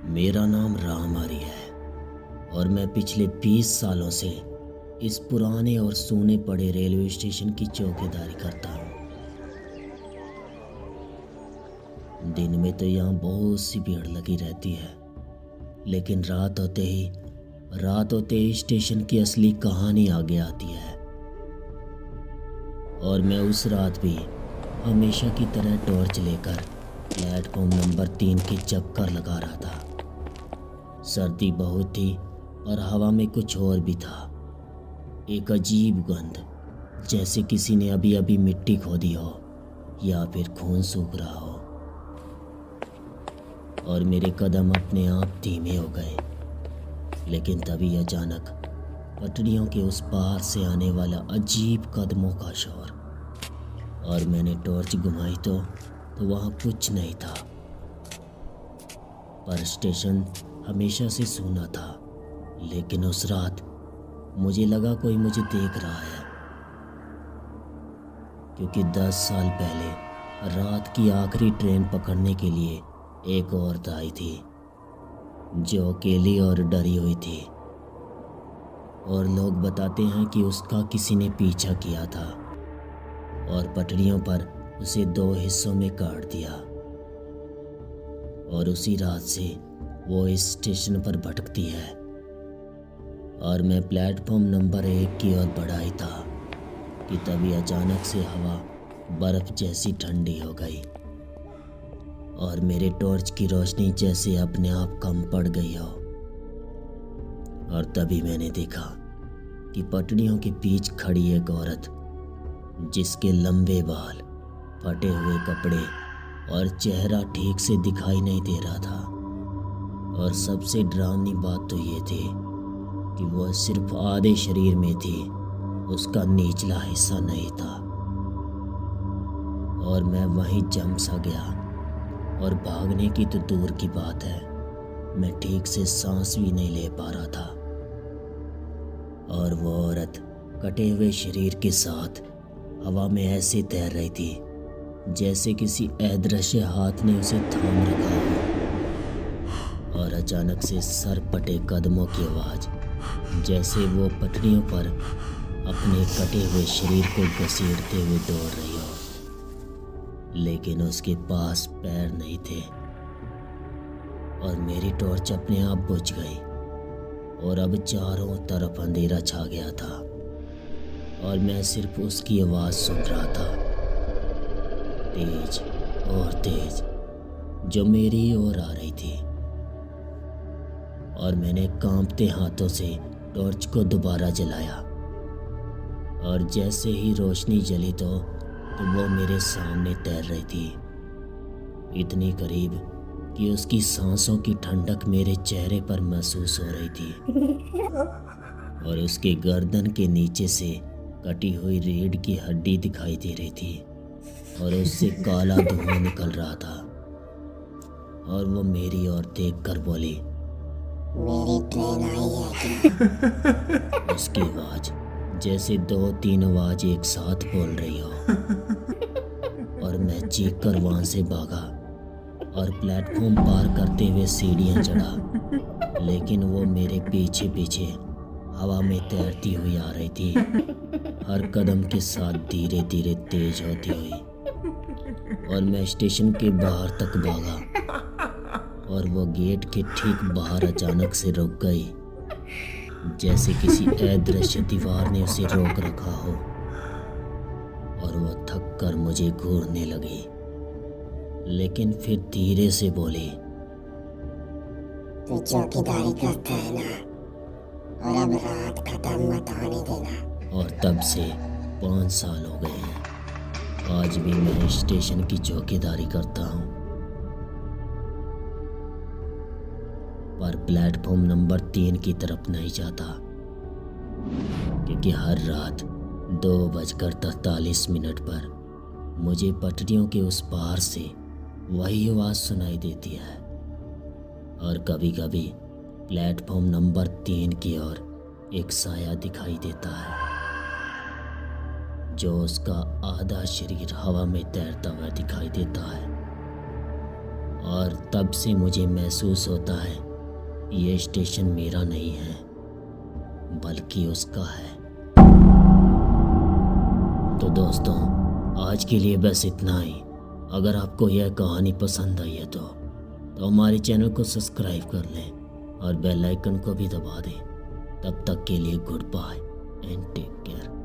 मेरा नाम रामहरि है और मैं पिछले 20 सालों से इस पुराने और सूने पड़े रेलवे स्टेशन की चौकीदारी करता हूँ। दिन में तो यहाँ बहुत सी भीड़ लगी रहती है, लेकिन रात होते ही स्टेशन की असली कहानी आगे आती है। और मैं उस रात भी हमेशा की तरह टॉर्च लेकर प्लेटफॉर्म नंबर 3 की चक्कर लगा रहा था। सर्दी बहुत थी और हवा में कुछ और भी था, एक अजीब गंध, जैसे किसी ने अभी अभी मिट्टी खोदी हो या फिर खून सूख रहा हो। और मेरे कदम अपने आप धीमे हो गए, लेकिन तभी अचानक पटरियों के उस पार से आने वाला अजीब कदमों का शोर, और मैंने टॉर्च घुमाई तो वहाँ कुछ नहीं था। पर स्टेशन हमेशा से सूना था, लेकिन उस रात मुझे लगा कोई मुझे देख रहा है, क्योंकि 10 साल पहले रात की आखिरी ट्रेन पकड़ने के लिए एक औरत आई थी, जो अकेली और डरी हुई थी। और लोग बताते हैं कि उसका किसी ने पीछा किया था और पटरियों पर उसे 2 हिस्सों में काट दिया। और उसी रात से वो इस स्टेशन पर भटकती है। और मैं प्लेटफॉर्म नंबर 1 की ओर बढ़ा ही था कि तभी अचानक से हवा बर्फ जैसी ठंडी हो गई और मेरे टॉर्च की रोशनी जैसे अपने आप कम पड़ गई हो। और तभी मैंने देखा कि पटरियों के बीच खड़ी एक औरत, जिसके लंबे बाल, फटे हुए कपड़े और चेहरा ठीक से दिखाई नहीं दे रहा था। और सबसे डरावनी बात तो ये थी कि वह सिर्फ आधे शरीर में थी, उसका निचला हिस्सा नहीं था। और मैं वहीं जम सा गया, और भागने की तो दूर की बात है, मैं ठीक से सांस भी नहीं ले पा रहा था। और वो औरत कटे हुए शरीर के साथ हवा में ऐसे तैर रही थी जैसे किसी अदृश्य हाथ ने उसे थाम रखा हो। और अचानक से सर पटे कदमों की आवाज़, जैसे वो पटरियों पर अपने कटे हुए शरीर को घसीटते हुए दौड़ रही हो, लेकिन उसके पास पैर नहीं थे। और मेरी टॉर्च अपने आप बुझ गई और अब चारों तरफ अंधेरा छा गया था, और मैं सिर्फ उसकी आवाज़ सुन रहा था, तेज और तेज, जो मेरी ओर आ रही थी। और मैंने कांपते हाथों से टॉर्च को दोबारा जलाया, और जैसे ही रोशनी जली तो वो मेरे सामने तैर रही थी, इतनी करीब कि उसकी सांसों की ठंडक मेरे चेहरे पर महसूस हो रही थी। और उसके गर्दन के नीचे से कटी हुई रीढ़ की हड्डी दिखाई दे रही थी, और उससे काला धुआं निकल रहा था। और वो मेरी ओर देखकर बोली, मेरी ट्रेन आई है क्या? उसकी आवाज जैसे 2-3 आवाज एक साथ बोल रही हो। और मैं चीख कर वहां से भागा और प्लेटफॉर्म पार करते हुए सीढ़ियां चढ़ा, लेकिन वो मेरे पीछे पीछे हवा में तैरती हुई आ रही थी, हर कदम के साथ धीरे धीरे तेज होती हुई। और मैं स्टेशन के बाहर तक भागा, और वो गेट के ठीक बाहर अचानक से रुक गई, जैसे किसी अदृश्य दीवार ने उसे रोक रखा हो। और वो थक कर मुझे घूरने लगी, लेकिन फिर धीरे से बोली, तू चौकीदारी करता है ना, और अब रात खत्म मत होने देना। और तब से 5 साल हो गए हैं। आज भी मैं स्टेशन की चौकीदारी करता हूँ, पर प्लेटफॉर्म नंबर 3 की तरफ नहीं जाता, क्योंकि हर रात 2:43 पर मुझे पटरियों के उस पार से वही आवाज़ सुनाई देती है। और कभी कभी प्लेटफॉर्म नंबर 3 की ओर एक साया दिखाई देता है, जो उसका आधा शरीर हवा में तैरता हुआ दिखाई देता है। और तब से मुझे महसूस होता है ये स्टेशन मेरा नहीं है बल्कि उसका है। तो दोस्तों, आज के लिए बस इतना ही। अगर आपको यह कहानी पसंद आई है तो हमारे चैनल को सब्सक्राइब कर लें और बेल आइकन को भी दबा दें। तब तक के लिए good bye and take care.